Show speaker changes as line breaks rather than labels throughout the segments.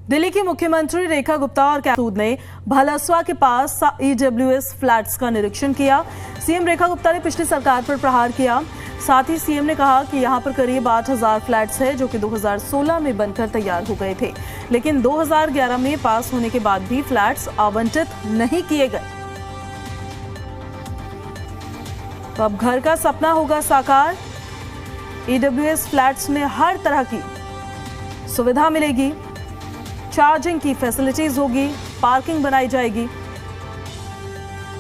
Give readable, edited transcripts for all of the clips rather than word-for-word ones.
दिल्ली की मुख्यमंत्री रेखा गुप्ता और सूद ने भलसवा के पास ईडब्ल्यूएस फ्लैट्स का निरीक्षण किया। सीएम रेखा गुप्ता ने पिछली सरकार पर प्रहार किया। साथ ही सीएम ने कहा कि यहां पर करीब 8000 फ्लैट्स हैं जो कि 2016 में बनकर तैयार हो गए थे, लेकिन 2011 में पास होने के बाद भी फ्लैट्स आवंटित नहीं किए गए। तो अब घर का सपना होगा साकार। ईडब्ल्यूएस फ्लैट्स में हर तरह की सुविधा मिलेगी, चार्जिंग की फैसिलिटीज होगी, पार्किंग बनाई जाएगी।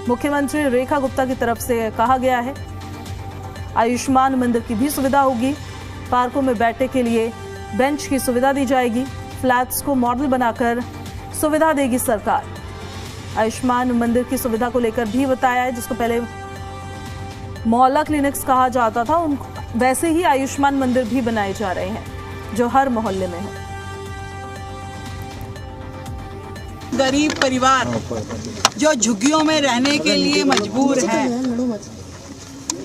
मुख्यमंत्री रेखा गुप्ता की तरफ से कहा गया है आयुष्मान मंदिर की भी सुविधा होगी, पार्कों में बैठने के लिए बेंच की सुविधा दी जाएगी, फ्लैट्स को मॉडल बनाकर सुविधा देगी सरकार। आयुष्मान मंदिर की सुविधा को लेकर भी बताया है, जिसको पहले मोहल्ला क्लिनिक्स कहा जाता था, वैसे ही आयुष्मान मंदिर भी बनाए जा रहे हैं जो हर मोहल्ले में है।
गरीब परिवार जो झुग्गियों में रहने के लिए मजबूर हैं,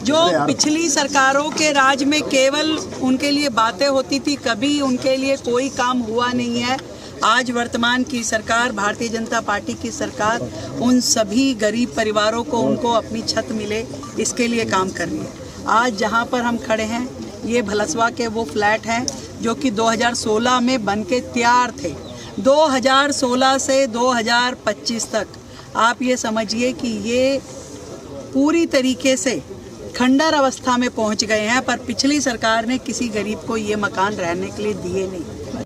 जो पिछली सरकारों के राज में केवल उनके लिए बातें होती थी, कभी उनके लिए कोई काम हुआ नहीं है। आज वर्तमान की सरकार, भारतीय जनता पार्टी की सरकार, उन सभी गरीब परिवारों को उनको अपनी छत मिले, इसके लिए काम कर रही है। आज जहां पर हम खड़े हैं, ये भलसवा के वो फ्लैट हैं जो कि 2016 में बन के तैयार थे। 2016 से 2025 तक आप ये समझिए कि ये पूरी तरीके से खंडर अवस्था में पहुंच गए हैं, पर पिछली सरकार ने किसी गरीब को ये मकान रहने के लिए दिए नहीं।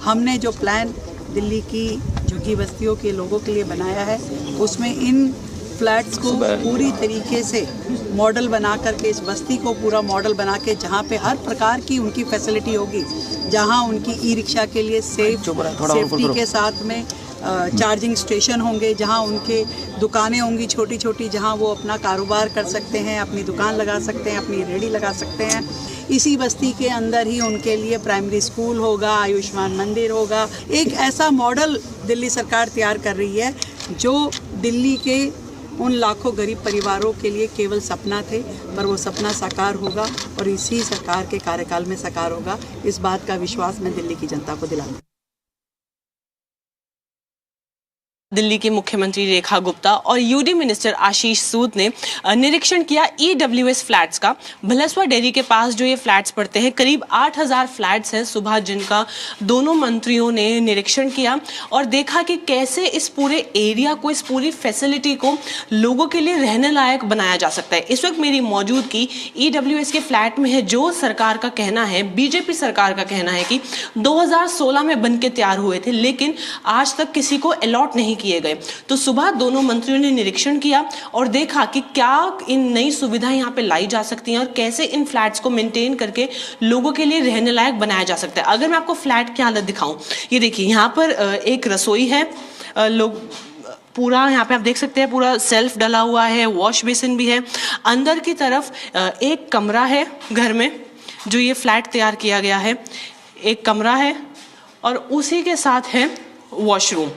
हमने जो प्लान दिल्ली की झुग्गी बस्तियों के लोगों के लिए बनाया है, उसमें इन फ्लैट्स को पूरी तरीके से मॉडल बना करके, इस बस्ती को पूरा मॉडल बना के, जहाँ पे हर प्रकार की उनकी फैसिलिटी होगी, जहाँ उनकी ई रिक्शा के लिए सेफ्टी के साथ में चार्जिंग स्टेशन होंगे, जहाँ उनके दुकानें होंगी छोटी छोटी, जहाँ वो अपना कारोबार कर सकते हैं, अपनी दुकान लगा सकते हैं, अपनी रेहड़ी लगा सकते हैं। इसी बस्ती के अंदर ही उनके लिए प्राइमरी स्कूल होगा, आयुष्मान मंदिर होगा। एक ऐसा मॉडल दिल्ली सरकार तैयार कर रही है जो दिल्ली के उन लाखों गरीब परिवारों के लिए केवल सपना थे, पर वो सपना साकार होगा और इसी सरकार के कार्यकाल में साकार होगा। इस बात का विश्वास मैं दिल्ली की जनता को दिलाऊंगा।
दिल्ली के मुख्यमंत्री रेखा गुप्ता और यूडी मिनिस्टर आशीष सूद ने निरीक्षण किया ईडब्ल्यूएस फ्लैट्स का। भलसवा डेयरी के पास जो ये फ्लैट्स पड़ते हैं, करीब 8000 फ्लैट्स हैं सुबह, जिनका दोनों मंत्रियों ने निरीक्षण किया और देखा कि कैसे इस पूरे एरिया को, इस पूरी फैसिलिटी को लोगों के लिए रहने लायक बनाया जा सकता है। इस वक्त मेरी मौजूदगी ईडब्ल्यूएस के फ्लैट में है, जो सरकार का कहना है, बीजेपी सरकार का कहना है कि 2016 में बन के तैयार हुए थे, लेकिन आज तक किसी को अलॉट नहीं किए गए। तो सुबह दोनों मंत्रियों ने निरीक्षण किया और देखा कि क्या इन नई सुविधाएं यहाँ पे लाई जा सकती हैं और कैसे इन फ्लैट्स को मेंटेन करके लोगों के लिए रहने लायक बनाया जा सकता है। अगर मैं आपको फ्लैट की हालत दिखाऊं, ये देखिए, यहाँ पर एक रसोई है, लोग पूरा यहाँ पे आप देख सकते हैं पूरा सेल्फ डला हुआ है, वॉश बेसिन भी है। अंदर की तरफ एक कमरा है घर में, जो ये फ्लैट तैयार किया गया है, एक कमरा है और उसी के साथ है वॉशरूम।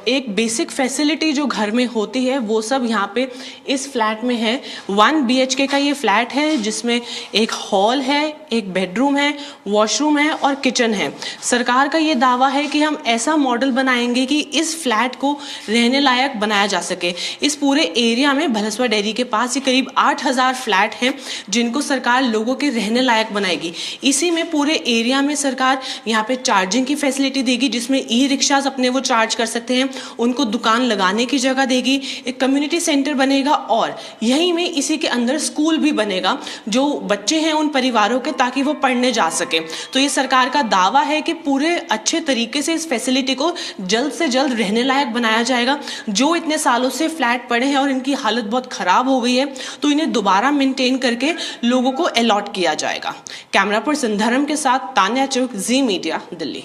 एक बेसिक फैसिलिटी जो घर में होती है वो सब यहाँ पे इस फ्लैट में है। 1 BHK का ये फ्लैट है, जिसमें एक हॉल है, एक बेडरूम है, वॉशरूम है और किचन है। सरकार का ये दावा है कि हम ऐसा मॉडल बनाएंगे कि इस फ्लैट को रहने लायक बनाया जा सके। इस पूरे एरिया में भलसवा डेयरी के पास ये करीब 8000 फ्लैट हैं, जिनको सरकार लोगों के रहने लायक बनाएगी। इसी में पूरे एरिया में सरकार यहाँ पे चार्जिंग की फैसिलिटी देगी, जिसमें ई रिक्शाज अपने वो चार्ज कर सकते हैं, उनको दुकान लगाने की जगह देगी, एक कम्युनिटी सेंटर बनेगा और यहीं में इसी के अंदर स्कूल भी बनेगा जो बच्चे हैं उन परिवारों के, ताकि वो पढ़ने जा सके। तो ये सरकार का दावा है कि पूरे अच्छे तरीके से इस फैसिलिटी को जल्द से जल्द रहने लायक बनाया जाएगा। जो इतने सालों से फ्लैट पड़े हैं और इनकी हालत बहुत खराब हो गई है, तो इन्हें दोबारा मेंटेन करके लोगों को अलॉट किया जाएगा। कैमरा पर्सन धर्म के साथ तान्या चुग, जी मीडिया, दिल्ली।